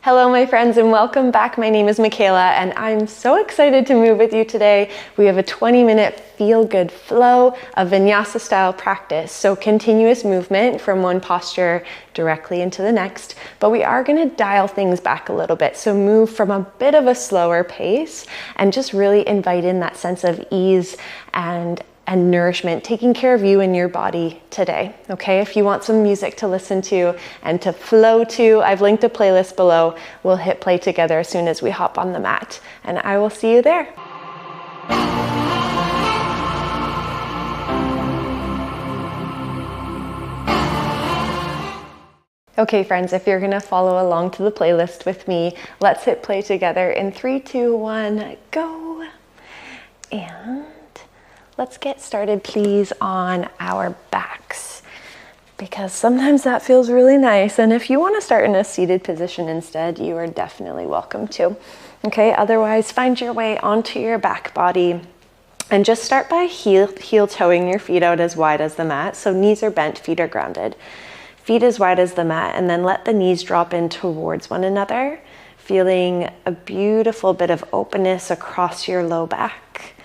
Hello my friends and welcome back. My name is Michaela and I'm so excited to move with you today. We have a 20-minute feel-good flow of Vinyasa style practice. So continuous movement from one posture directly into the next, but we are going to dial things back a little bit. So move from a bit of a slower pace and just really invite in that sense of ease and nourishment, taking care of you and your body today. Okay, if you want some music to listen to and to flow to, I've linked a playlist below. We'll hit play together as soon as we hop on the mat, and I will see you there. Okay friends, if you're gonna follow along to the playlist with me, let's hit play together in 3, 2, 1, go. And let's get started, please, on our backs, because sometimes that feels really nice. And if you want to start in a seated position instead, you are definitely welcome to. Okay, otherwise, find your way onto your back body and just start by heel toeing your feet out as wide as the mat. So knees are bent, feet are grounded. Feet as wide as the mat, and then let the knees drop in towards one another, feeling a beautiful bit of openness across your low back.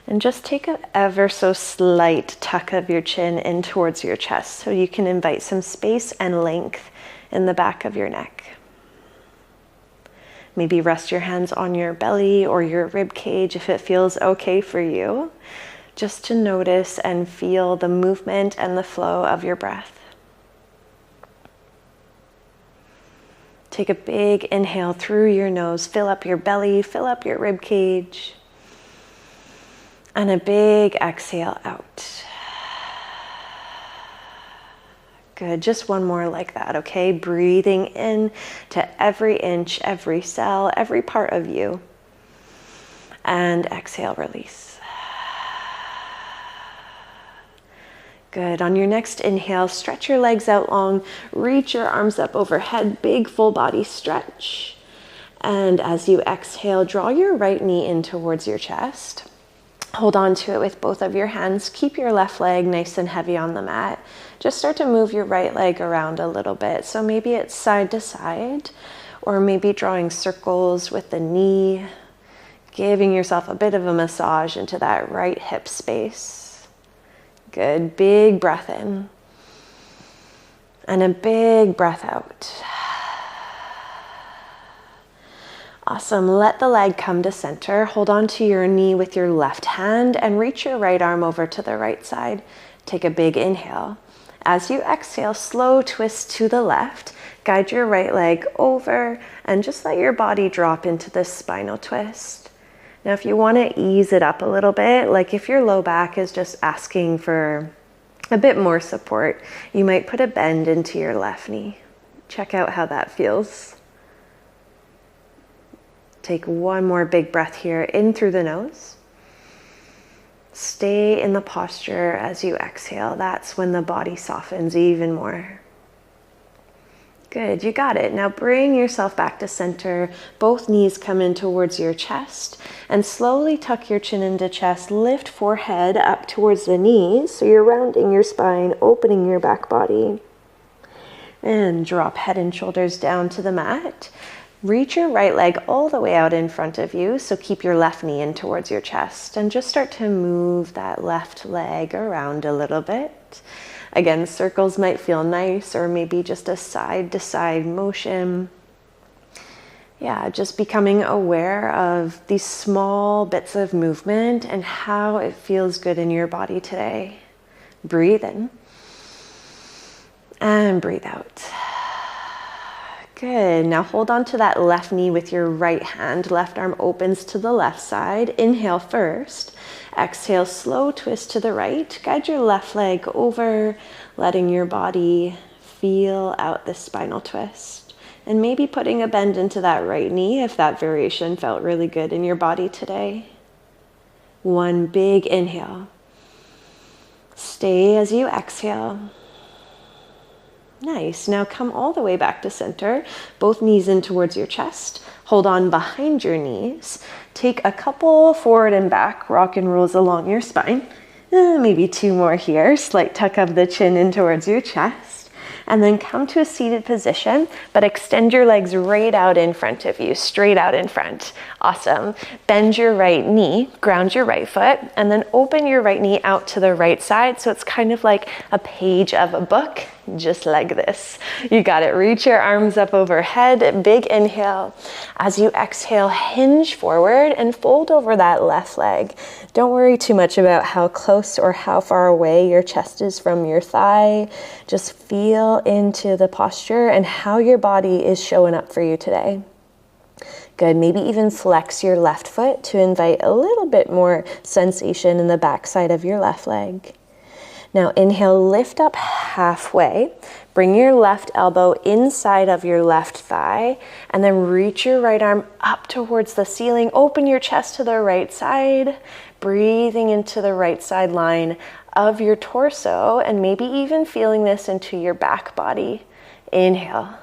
And just take an ever so slight tuck of your chin in towards your chest so you can invite some space and length in the back of your neck. Maybe rest your hands on your belly or your rib cage if it feels okay for you, just to notice and feel the movement and the flow of your breath. Take a big inhale through your nose, fill up your belly, fill up your rib cage. And a big exhale out. Good, just one more like that, okay? Breathing in to every inch, every cell, every part of you. And exhale, release. Good, on your next inhale, stretch your legs out long, reach your arms up overhead, big full body stretch. And as you exhale, draw your right knee in towards your chest. Hold on to it with both of your hands. Keep your left leg nice and heavy on the mat. Just start to move your right leg around a little bit. So maybe it's side to side, or maybe drawing circles with the knee, giving yourself a bit of a massage into that right hip space. Good, big breath in. And a big breath out. Awesome, let the leg come to center. Hold on to your knee with your left hand and reach your right arm over to the right side. Take a big inhale. As you exhale, slow twist to the left. Guide your right leg over and just let your body drop into this spinal twist. Now, if you want to ease it up a little bit, like if your low back is just asking for a bit more support, you might put a bend into your left knee. Check out how that feels. Take one more big breath here, in through the nose. Stay in the posture as you exhale. That's when the body softens even more. Good, you got it. Now bring yourself back to center. Both knees come in towards your chest and slowly tuck your chin into chest. Lift forehead up towards the knees. So you're rounding your spine, opening your back body. And drop head and shoulders down to the mat. Reach your right leg all the way out in front of you, so keep your left knee in towards your chest and just start to move that left leg around a little bit. Again, circles might feel nice, or maybe just a side-to-side motion. Yeah, just becoming aware of these small bits of movement and how it feels good in your body today. Breathe in and breathe out. Good, now hold on to that left knee with your right hand. Left arm opens to the left side. Inhale first. Exhale, slow twist to the right. Guide your left leg over, letting your body feel out the spinal twist. And maybe putting a bend into that right knee if that variation felt really good in your body today. One big inhale. Stay as you exhale. Nice. Now come all the way back to center. Both knees in towards your chest. Hold on behind your knees. Take a couple forward and back rock and rolls along your spine. Maybe 2 more here. Slight tuck of the chin in towards your chest. And then come to a seated position, but extend your legs right out in front of you, straight out in front. Awesome. Bend your right knee, ground your right foot, and then open your right knee out to the right side. So it's kind of like a page of a book, just like this. You got it. Reach your arms up overhead. Big inhale. As you exhale, hinge forward and fold over that left leg. Don't worry too much about how close or how far away your chest is from your thigh. Just feel into the posture and how your body is showing up for you today. Good. Maybe even flex your left foot to invite a little bit more sensation in the backside of your left leg. Now inhale, lift up halfway. Bring your left elbow inside of your left thigh, and then reach your right arm up towards the ceiling. Open your chest to the right side, breathing into the right side line of your torso, and maybe even feeling this into your back body. Inhale.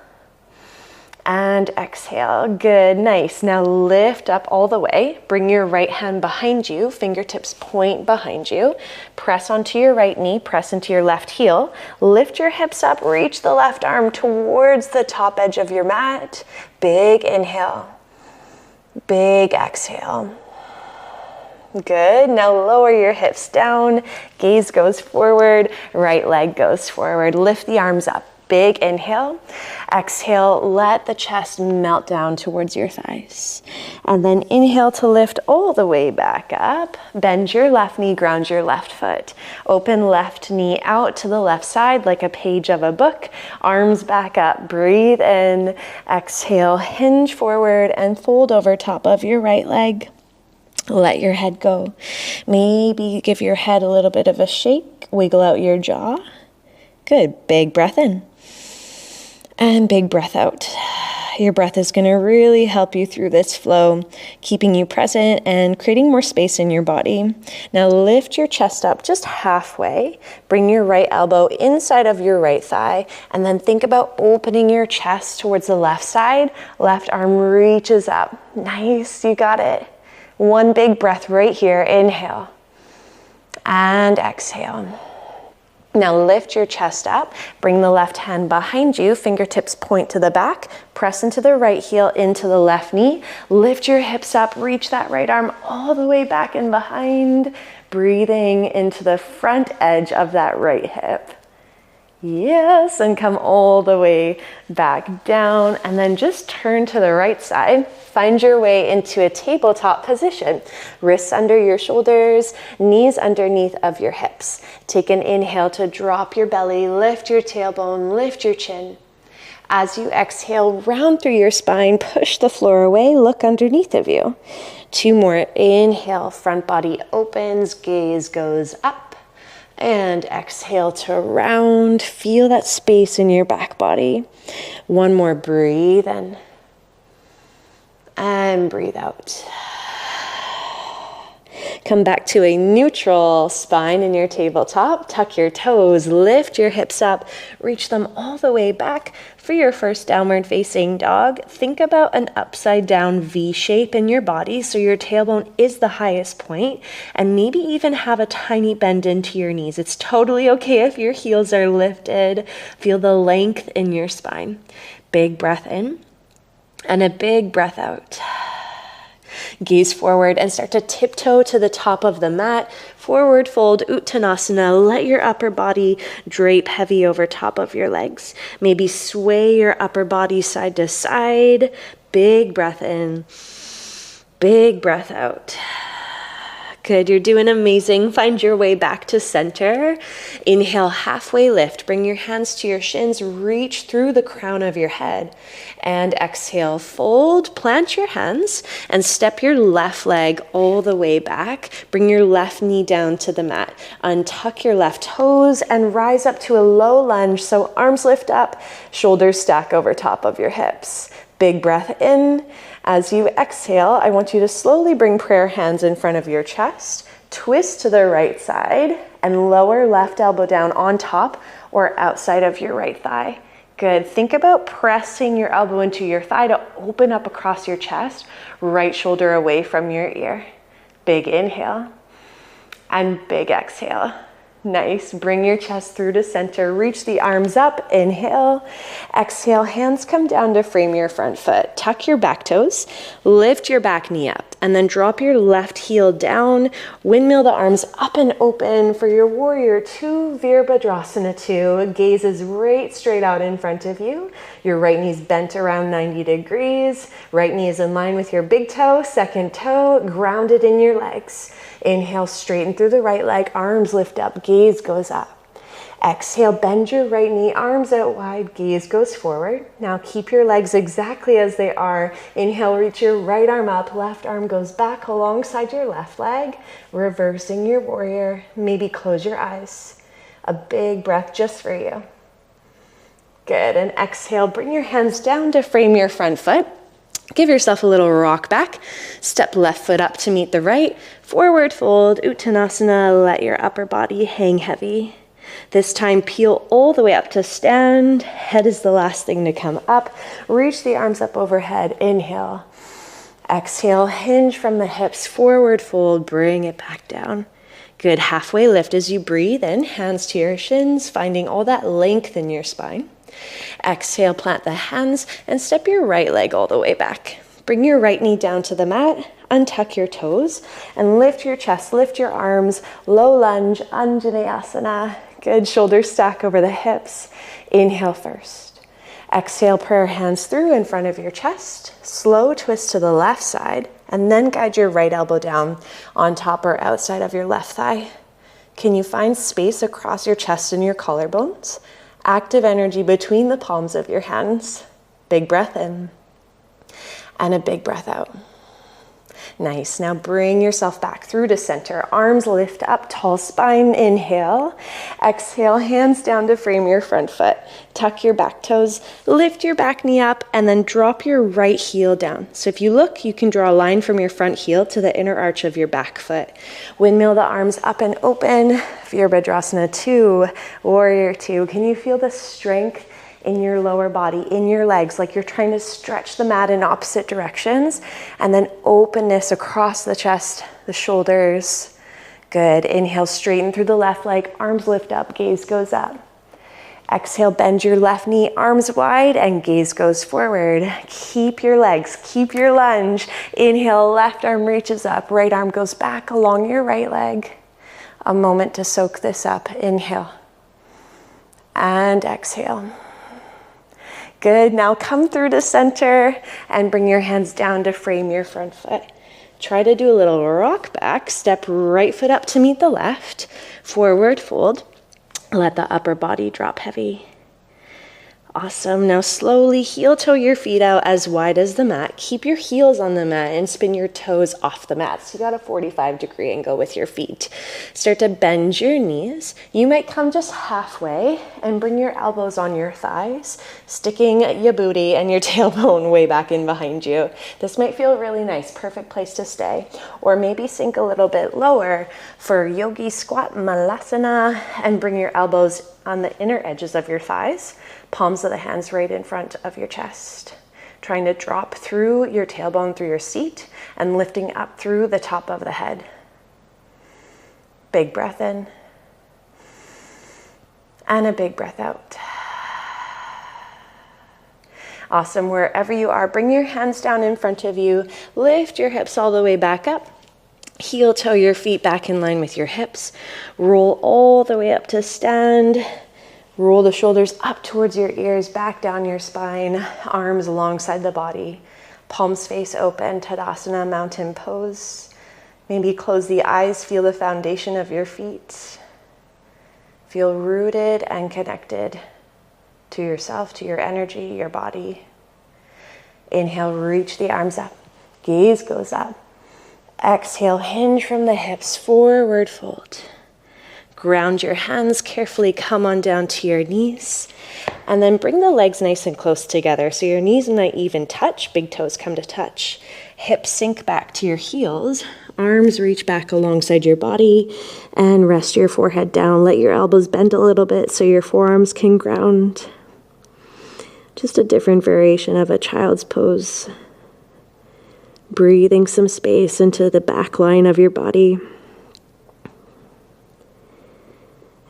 And exhale. Good, nice. Now lift up all the way. Bring your right hand behind you, fingertips point behind you. Press onto your right knee, press into your left heel. Lift your hips up, reach the left arm towards the top edge of your mat. Big inhale, big exhale. Good, now lower your hips down, gaze goes forward, right leg goes forward. Lift the arms up. Big inhale, exhale, let the chest melt down towards your thighs. And then inhale to lift all the way back up. Bend your left knee, ground your left foot. Open left knee out to the left side like a page of a book. Arms back up, breathe in. Exhale, hinge forward and fold over top of your right leg. Let your head go. Maybe give your head a little bit of a shake. Wiggle out your jaw. Good, big breath in. And big breath out. Your breath is going to really help you through this flow, keeping you present and creating more space in your body. Now lift your chest up just halfway. Bring your right elbow inside of your right thigh, and then think about opening your chest towards the left side. Left arm reaches up. Nice, you got it. One big breath right here. Inhale and exhale. Now lift your chest up, bring the left hand behind you, fingertips point to the back, press into the right heel, into the left knee, lift your hips up, reach that right arm all the way back and behind, breathing into the front edge of that right hip. Yes, and come all the way back down, and then just turn to the right side. Find your way into a tabletop position. Wrists under your shoulders, knees underneath of your hips. Take an inhale to drop your belly, lift your tailbone, lift your chin. As you exhale, round through your spine, push the floor away, look underneath of you. 2 more. Inhale, front body opens, gaze goes up. And exhale to round. Feel that space in your back body. 1 more. Breathe in. And breathe out. Come back to a neutral spine in your tabletop. Tuck your toes, lift your hips up, reach them all the way back for your first downward facing dog. Think about an upside down V shape in your body so your tailbone is the highest point, and maybe even have a tiny bend into your knees. It's totally okay if your heels are lifted. Feel the length in your spine. Big breath in and a big breath out. Gaze forward and start to tiptoe to the top of the mat. Forward fold, Uttanasana. Let your upper body drape heavy over top of your legs. Maybe sway your upper body side to side. Big breath in, big breath out. Good, you're doing amazing. Find your way back to center. Inhale, halfway lift. Bring your hands to your shins. Reach through the crown of your head. And exhale, fold. Plant your hands and step your left leg all the way back. Bring your left knee down to the mat. Untuck your left toes and rise up to a low lunge. So arms lift up, shoulders stack over top of your hips. Big breath in. As you exhale, I want you to slowly bring prayer hands in front of your chest, twist to the right side, and lower left elbow down on top or outside of your right thigh. Good. Think about pressing your elbow into your thigh to open up across your chest, right shoulder away from your ear. Big inhale and big exhale. Nice. Bring your chest through to center. Reach the arms up. Inhale. Exhale. Hands come down to frame your front foot. Tuck your back toes. Lift your back knee up. And then drop your left heel down. Windmill the arms up and open for your warrior two, Virabhadrasana 2. Gaze is right straight out in front of you. Your right knee's bent around 90 degrees. Right knee is in line with your big toe. Second toe grounded in your legs. Inhale, straighten through the right leg, arms lift up, gaze goes up. Exhale, bend your right knee, arms out wide, gaze goes forward. Now keep your legs exactly as they are. Inhale, reach your right arm up, left arm goes back alongside your left leg, reversing your warrior. Maybe close your eyes. A big breath just for you. Good, and exhale, bring your hands down to frame your front foot. Give yourself a little rock back. Step left foot up to meet the right. Forward fold, Uttanasana. Let your upper body hang heavy. This time, peel all the way up to stand. Head is the last thing to come up. Reach the arms up overhead. Inhale. Exhale, hinge from the hips. Forward fold, bring it back down. Good, halfway lift as you breathe in. Hands to your shins, finding all that length in your spine. Exhale, plant the hands and step your right leg all the way back. Bring your right knee down to the mat, untuck your toes, and lift your chest, lift your arms, low lunge, Anjaneyasana. Good, shoulders stack over the hips. Inhale first. Exhale, prayer hands through in front of your chest. Slow twist to the left side, and then guide your right elbow down on top or outside of your left thigh. Can you find space across your chest and your collarbones? Active energy between the palms of your hands. Big breath in and a big breath out. Nice. Now bring yourself back through to center. Arms lift up, tall spine. Inhale. Exhale, hands down to frame your front foot. Tuck your back toes, lift your back knee up, and then drop your right heel down. So if you look, you can draw a line from your front heel to the inner arch of your back foot. Windmill the arms up and open. Virabhadrasana 2, Warrior 2. Can you feel the strength in your lower body, in your legs, like you're trying to stretch the mat in opposite directions, and then openness across the chest, the shoulders. Good. Inhale, straighten through the left leg, arms lift up, gaze goes up. Exhale, bend your left knee, arms wide, and gaze goes forward. Keep your legs, keep your lunge. Inhale, left arm reaches up, right arm goes back along your right leg. A moment to soak this up. Inhale and exhale. Good, now come through to center and bring your hands down to frame your front foot. Try to do a little rock back. Step right foot up to meet the left. Forward fold. Let the upper body drop heavy. Awesome. Now slowly heel toe your feet out as wide as the mat. Keep your heels on the mat and spin your toes off the mat. So you got a 45-degree angle with your feet. Start to bend your knees. You might come just halfway and bring your elbows on your thighs, sticking your booty and your tailbone way back in behind you. This might feel really nice. Perfect place to stay. Or maybe sink a little bit lower for yogi squat malasana and bring your elbows on the inner edges of your thighs. Palms of the hands right in front of your chest. Trying to drop through your tailbone through your seat and lifting up through the top of the head. Big breath in. And a big breath out. Awesome. Wherever you are, bring your hands down in front of you. Lift your hips all the way back up. Heel toe your feet back in line with your hips. Roll all the way up to stand. Roll the shoulders up towards your ears, back down your spine, arms alongside the body. Palms face open, Tadasana, mountain pose. Maybe close the eyes, feel the foundation of your feet. Feel rooted and connected to yourself, to your energy, your body. Inhale, reach the arms up. Gaze goes up. Exhale, hinge from the hips, forward fold. Ground your hands carefully, come on down to your knees, and then bring the legs nice and close together. So your knees might even touch, big toes come to touch. Hips sink back to your heels, arms reach back alongside your body, and rest your forehead down. Let your elbows bend a little bit so your forearms can ground. Just a different variation of a child's pose. Breathing some space into the back line of your body.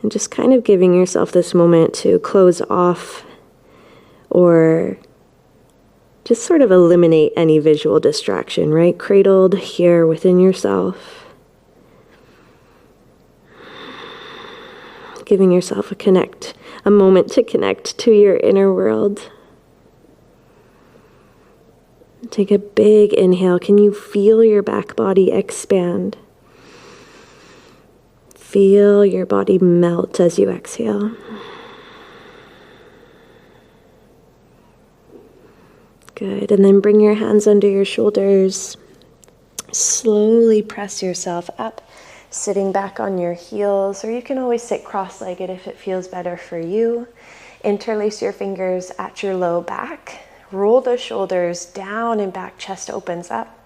And just kind of giving yourself this moment to close off or just sort of eliminate any visual distraction, right? Cradled here within yourself. Giving yourself a moment to connect to your inner world. Take a big inhale. Can you feel your back body expand? Feel your body melt as you exhale. Good. And then bring your hands under your shoulders. Slowly press yourself up, sitting back on your heels, or you can always sit cross-legged if it feels better for you. Interlace your fingers at your low back. Roll the shoulders down and back, chest opens up.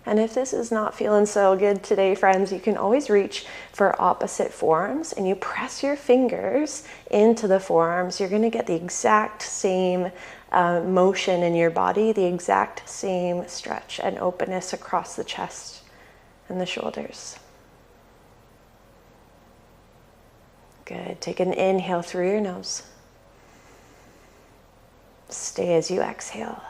And if this is not feeling so good today, friends, you can always reach for opposite forearms and you press your fingers into the forearms. You're going to get the exact same motion in your body, the exact same stretch and openness across the chest and the shoulders. Good. Take an inhale through your nose. Stay as you exhale.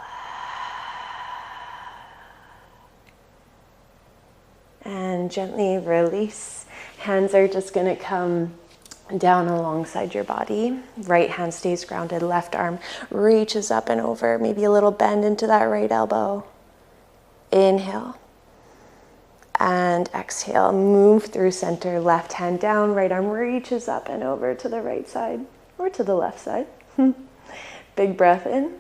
And gently release. Hands are just going to come down alongside your body. Right hand stays grounded. Left arm reaches up and over. Maybe a little bend into that right elbow. Inhale. And exhale. Move through center. Left hand down. Right arm reaches up and over to the right side or to the left side. Big breath in.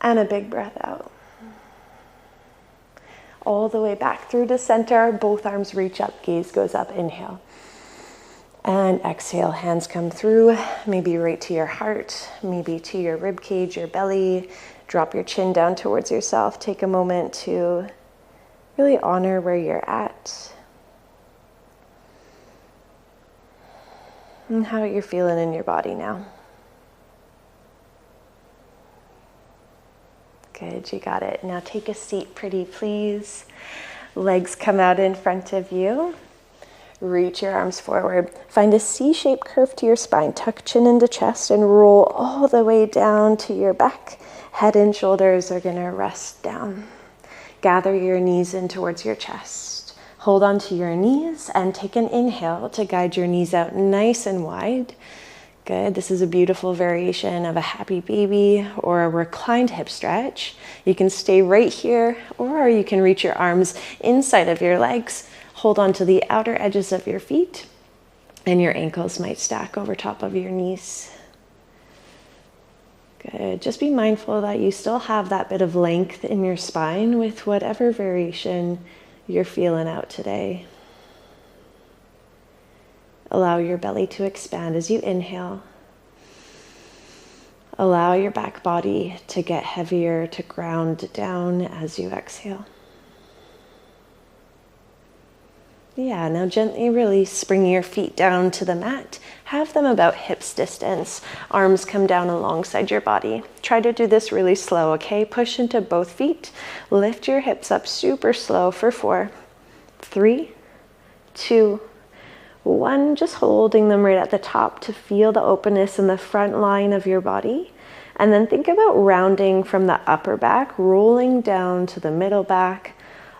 And a big breath out. All the way back through to center. Both arms reach up. Gaze goes up. Inhale. And exhale. Hands come through. Maybe right to your heart. Maybe to your rib cage, your belly. Drop your chin down towards yourself. Take a moment to really honor where you're at. And how you're feeling in your body now. Good, you got it. Now take a seat, pretty please. Legs come out in front of you. Reach your arms forward. Find a C-shaped curve to your spine. Tuck chin into chest and roll all the way down to your back. Head and shoulders are going to rest down. Gather your knees in towards your chest. Hold on to your knees and take an inhale to guide your knees out nice and wide. Good. This is a beautiful variation of a happy baby or a reclined hip stretch. You can stay right here, or you can reach your arms inside of your legs. Hold on to the outer edges of your feet, and your ankles might stack over top of your knees. Good. Just be mindful that you still have that bit of length in your spine with whatever variation you're feeling out today. Allow your belly to expand as you inhale. Allow your back body to get heavier, to ground down as you exhale. Yeah, now gently release, bring your feet down to the mat. Have them about hips distance. Arms come down alongside your body. Try to do this really slow, okay? Push into both feet. Lift your hips up super slow for 4, 3, 2, 1, just holding them right at the top to feel the openness in the front line of your body. And then think about rounding from the upper back, rolling down to the middle back,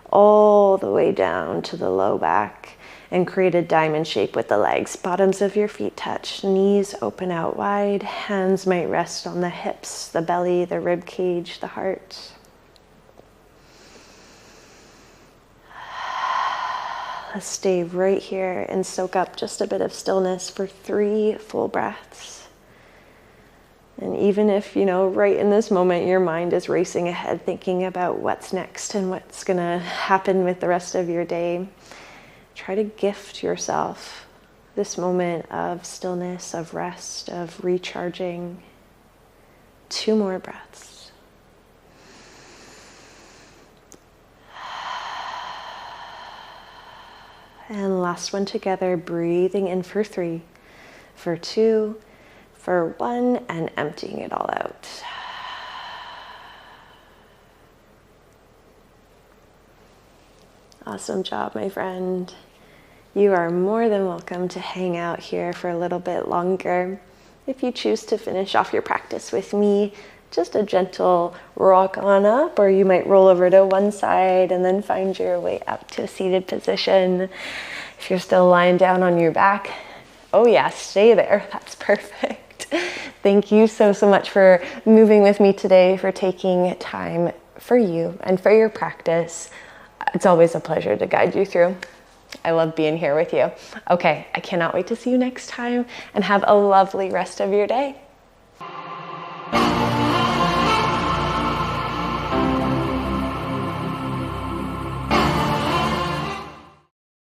all the way down to the low back, and create a diamond shape with the legs. Bottoms of your feet touch, knees open out wide, hands might rest on the hips, the belly, the rib cage, the heart. Let's stay right here and soak up just a bit of stillness for 3 full breaths. And even if, right in this moment, your mind is racing ahead, thinking about what's next and what's going to happen with the rest of your day, try to gift yourself this moment of stillness, of rest, of recharging. 2 more breaths. And last one together, breathing in for 3, for 2, for 1, and emptying it all out. Awesome job, my friend. you are more than welcome to hang out here for a little bit longer. If you choose to finish off your practice with me, just a gentle rock on up, or you might roll over to one side and then find your way up to a seated position. If you're still lying down on your back, oh yeah, stay there. That's perfect. Thank you so much for moving with me today, for taking time for you and for your practice. It's always a pleasure to guide you through. I love being here with you. Okay, I cannot wait to see you next time, and have a lovely rest of your day.